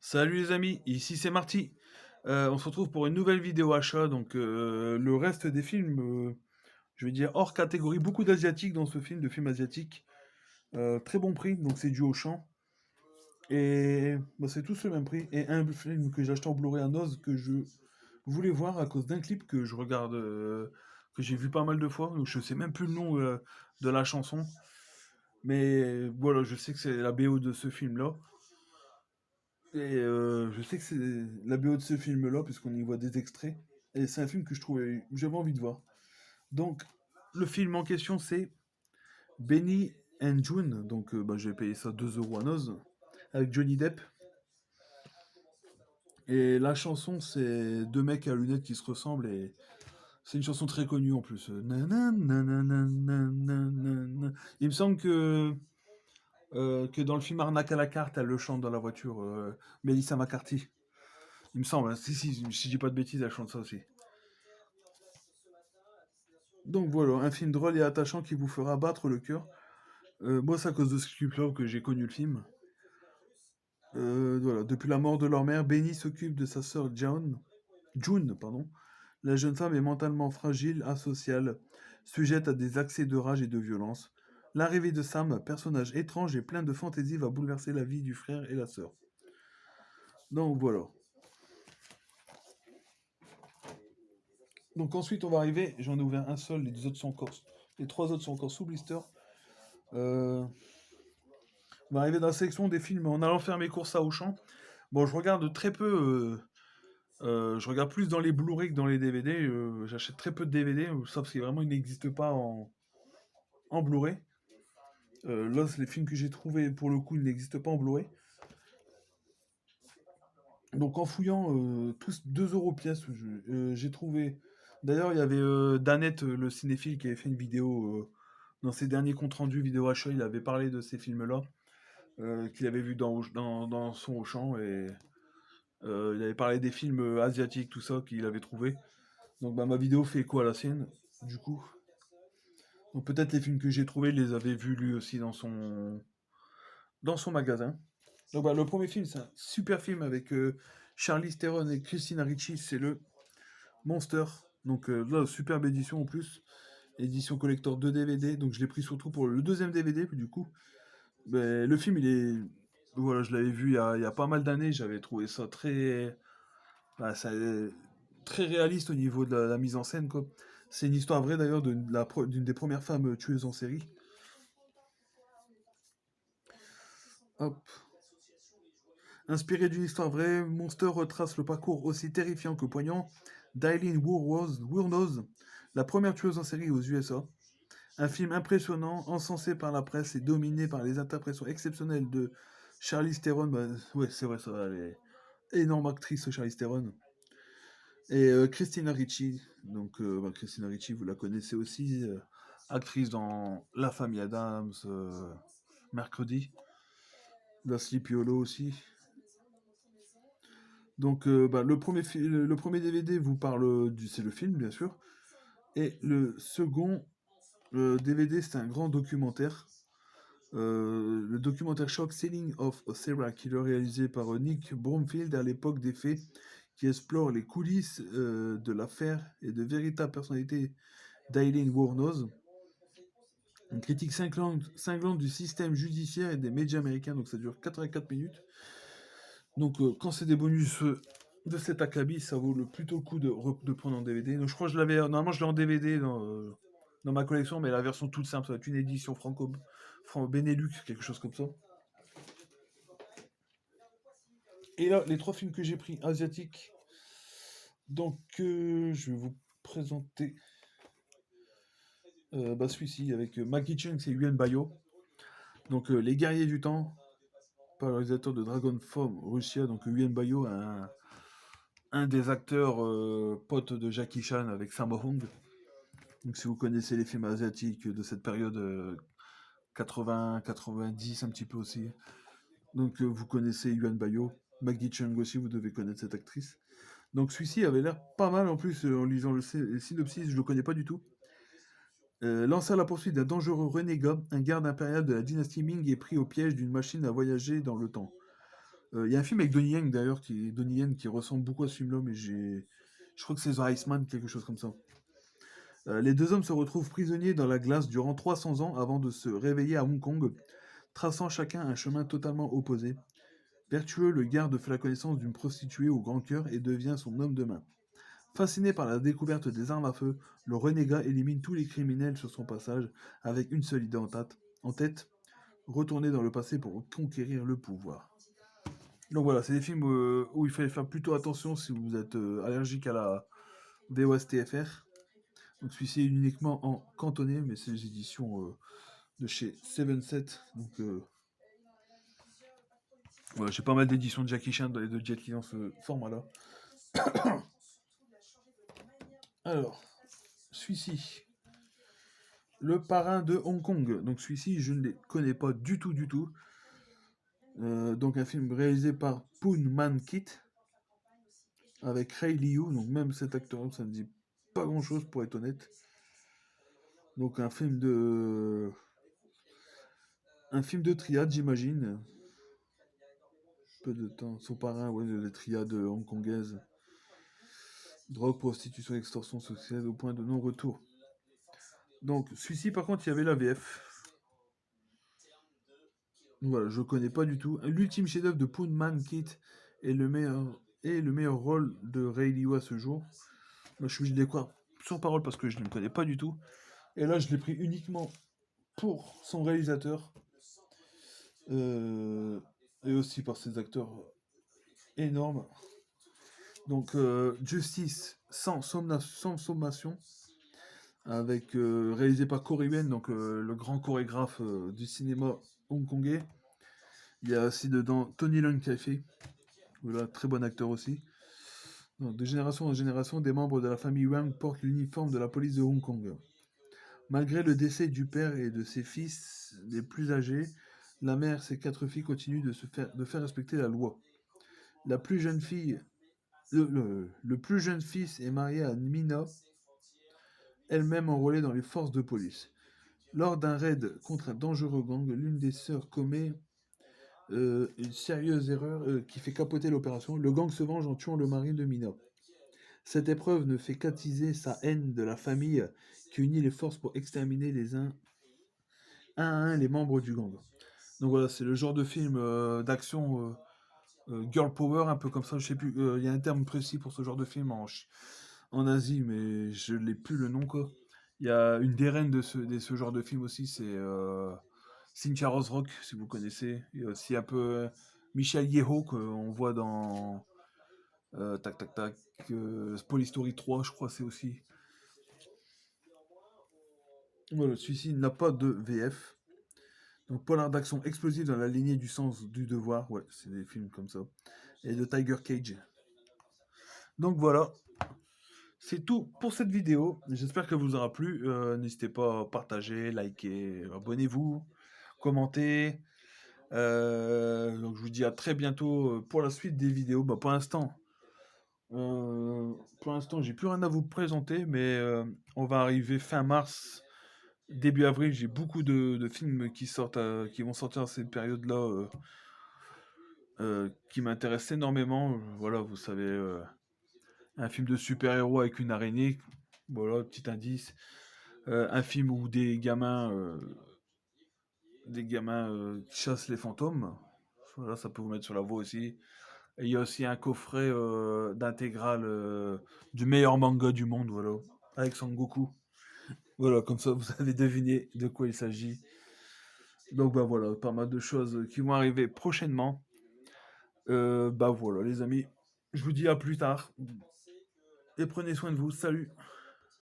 Salut les amis, ici c'est Marty. On se retrouve pour une nouvelle vidéo achat. Donc le reste des films, je vais dire hors catégorie, beaucoup d'asiatiques dans ce film, de films asiatiques. Très bon prix, donc c'est dû au champ. Et bah, c'est tous le même prix. Et un film que j'ai acheté en Blu-ray à Noz que je voulais voir à cause d'un clip que je regarde, que j'ai vu pas mal de fois. Donc je sais même plus le nom de la chanson. Mais voilà, je sais que c'est la BO de ce film-là. Et je sais que c'est la BO de ce film-là, puisqu'on y voit des extraits. Et c'est un film que je trouvais, j'avais envie de voir. Donc, le film en question, c'est Benny and June. Donc, bah, j'ai payé ça 2 € à Noz, avec Johnny Depp. Et la chanson, c'est deux mecs à lunettes qui se ressemblent. Et c'est une chanson très connue en plus. Nanana, nanana, nanana. Il me semble que dans le film Arnaque à la carte, elle le chante dans la voiture. Melissa McCarthy. Il me semble, hein. Si je dis pas de bêtises, elle chante ça aussi. Donc voilà, un film drôle et attachant qui vous fera battre le cœur. Moi, c'est à cause de ce clip-là que j'ai connu le film. Voilà, depuis la mort de leur mère, Benny s'occupe de sa sœur June, pardon. La jeune femme est mentalement fragile, asociale, sujette à des accès de rage et de violence. L'arrivée de Sam, personnage étrange et plein de fantaisie, va bouleverser la vie du frère et la sœur. Donc voilà. Donc ensuite, on va arriver. J'en ai ouvert un seul, les deux autres sont encore, les trois autres sont encore sous blister. Euh, on va arriver dans la sélection des films en allant faire mes courses à Auchan. Bon, je regarde très peu. Je regarde plus dans les Blu-ray que dans les DVD. J'achète très peu de DVD, sauf si vraiment ils n'existent pas en Blu-ray. Là, c'est les films que j'ai trouvés, pour le coup, ils n'existent pas en Blu-ray. Donc en fouillant tous 2 € pièce, j'ai trouvé. D'ailleurs, il y avait Danette, le cinéphile, qui avait fait une vidéo dans ses derniers comptes rendus vidéo achat. Il avait parlé de ces films-là, qu'il avait vu dans son Auchan. Et il avait parlé des films asiatiques, tout ça, qu'il avait trouvé. Donc bah, ma vidéo fait écho à la sienne, du coup. Donc peut-être les films que j'ai trouvés, il les avait vus lui aussi dans son magasin. Donc bah, le premier film, c'est un super film avec Charlize Theron et Christina Ricci, c'est le Monster. Donc là, superbe édition en plus. Édition collector de DVD, donc je l'ai pris surtout pour le deuxième DVD, du coup. Mais le film, il est... Voilà, je l'avais vu il y a pas mal d'années, j'avais trouvé ça très... Bah, très réaliste au niveau de la mise en scène, quoi. C'est une histoire vraie d'ailleurs d'une des premières femmes tueuses en série. Hop. Inspiré d'une histoire vraie, Monster retrace le parcours aussi terrifiant que poignant d'Eileen Wuornos, la première tueuse en série aux USA. Un film impressionnant, encensé par la presse et dominé par les interprétations exceptionnelles de Charlize Theron. Bah, ouais, c'est vrai, ça, elle est énorme actrice, Charlize Theron. Et Christina Ricci. Donc, bah, Christina Ricci, vous la connaissez aussi, actrice dans La Famille Adams, Mercredi, dans Sleepy Hollow aussi. Donc, bah, le premier DVD vous parle c'est le film, bien sûr. Et le second DVD, c'est un grand documentaire. Le documentaire Shock Selling of a Serial Killer réalisé par Nick Bromfield à l'époque des faits, qui explore les coulisses de l'affaire et de véritables personnalités d'Eileen Wuornos. Une critique cinglante du système judiciaire et des médias américains, donc ça dure 84 minutes. Donc quand c'est des bonus de cet acabit, ça vaut plutôt le coup de prendre en DVD. Donc je crois que normalement je l'ai en DVD dans ma collection, mais la version toute simple, ça va être une édition Benelux, quelque chose comme ça. Et là, les trois films que j'ai pris asiatiques, donc je vais vous présenter bah, celui-ci avec Maggie Chung et Yuen Bayo. Donc Les Guerriers du Temps, par le réalisateur de Dragon Form Russia, donc Yuen Bayo, un des acteurs potes de Jackie Chan avec Sammo Hung. Donc si vous connaissez les films asiatiques de cette période 80, 90 un petit peu aussi, donc vous connaissez Yuan Bayo. Maggie Chung aussi, vous devez connaître cette actrice. Donc celui-ci avait l'air pas mal en plus en lisant le synopsis, je le connais pas du tout. Lancé à la poursuite d'un dangereux renégat, un garde impérial de la dynastie Ming est pris au piège d'une machine à voyager dans le temps. Il y a un film avec Donnie Yen d'ailleurs, Donnie Yen qui ressemble beaucoup à ce film-là, mais je crois que c'est The Iceman, quelque chose comme ça. Les deux hommes se retrouvent prisonniers dans la glace durant 300 ans avant de se réveiller à Hong Kong, traçant chacun un chemin totalement opposé. Vertueux, le garde fait la connaissance d'une prostituée au grand cœur et devient son homme de main. Fasciné par la découverte des armes à feu, le renégat élimine tous les criminels sur son passage avec une seule idée en tête, retourner dans le passé pour conquérir le pouvoir. Donc voilà, c'est des films où il fallait faire plutôt attention si vous êtes allergique à la VOSTFR. Donc celui-ci est uniquement en cantonais, mais c'est les éditions de chez 7-7. Donc voilà, j'ai pas mal d'éditions de Jackie Chan et de Jet Li dans ce format-là. Alors, celui-ci, Le Parrain de Hong Kong. Donc celui-ci, je ne les connais pas du tout, du tout. Donc un film réalisé par Poon Man Kit avec Ray Liu. Donc même cet acteur, ça ne dit pas grand-chose pour être honnête. Donc un film de triade, j'imagine. Peu de temps. Son parrain, ouais, les triades hongkongaises. Drogue, prostitution, extorsion sociale au point de non-retour. Donc, celui-ci, par contre, il y avait la VF. Voilà, je connais pas du tout. L'ultime chef-d'œuvre de Poon Man Kit est le meilleur rôle de Ray Liu à ce jour. Moi, je suis obligé de les croire sans parole parce que je ne le connais pas du tout. Et là, je l'ai pris uniquement pour son réalisateur et aussi par ses acteurs énormes. Donc, Justice sans sommation, avec réalisé par Corey Yuen, donc le grand chorégraphe du cinéma hongkongais. Il y a aussi dedans Tony Leung Kai-fei, voilà, très bon acteur aussi. Donc, de génération en génération, des membres de la famille Wang portent l'uniforme de la police de Hong Kong. Malgré le décès du père et de ses fils les plus âgés, la mère et ses 4 filles continuent de faire respecter la loi. La plus jeune fille, le plus jeune fils est marié à Mina, elle-même enrôlée dans les forces de police. Lors d'un raid contre un dangereux gang, l'une des sœurs commet une sérieuse erreur qui fait capoter l'opération. Le gang se venge en tuant le mari de Mina. Cette épreuve ne fait qu'attiser sa haine de la famille qui unit les forces pour exterminer les uns un à un les membres du gang. Donc voilà, c'est le genre de film d'action girl power, un peu comme ça, je sais plus, il y a un terme précis pour ce genre de film en Asie, mais je n'ai plus le nom quoi. Il y a une des reines de ce genre de film aussi, c'est Cynthia Rothrock, si vous connaissez. Il y a aussi un peu Michelle Yeoh qu'on voit dans tac tac tac, Police Story 3, je crois c'est aussi. Voilà, celui-ci n'a pas de VF. Donc polar d'action explosive dans la lignée du sens du devoir, ouais, c'est des films comme ça. Et de Tiger Cage. Donc voilà, c'est tout pour cette vidéo. J'espère qu'elle vous aura plu. N'hésitez pas à partager, liker, abonnez-vous, commentez. Donc je vous dis à très bientôt pour la suite des vidéos. Bah, pour l'instant, j'ai plus rien à vous présenter, mais on va arriver fin mars, début avril. J'ai beaucoup de films qui sortent, qui vont sortir à cette période-là, qui m'intéressent énormément. Voilà, vous savez, un film de super-héros avec une araignée. Voilà, petit indice. Un film où des gamins chassent les fantômes. Voilà, ça peut vous mettre sur la voie aussi. Et il y a aussi un coffret d'intégrale du meilleur manga du monde, voilà, avec Son Goku. Voilà, comme ça vous allez deviner de quoi il s'agit. Donc bah voilà, pas mal de choses qui vont arriver prochainement. Bah voilà les amis, je vous dis à plus tard et prenez soin de vous, salut.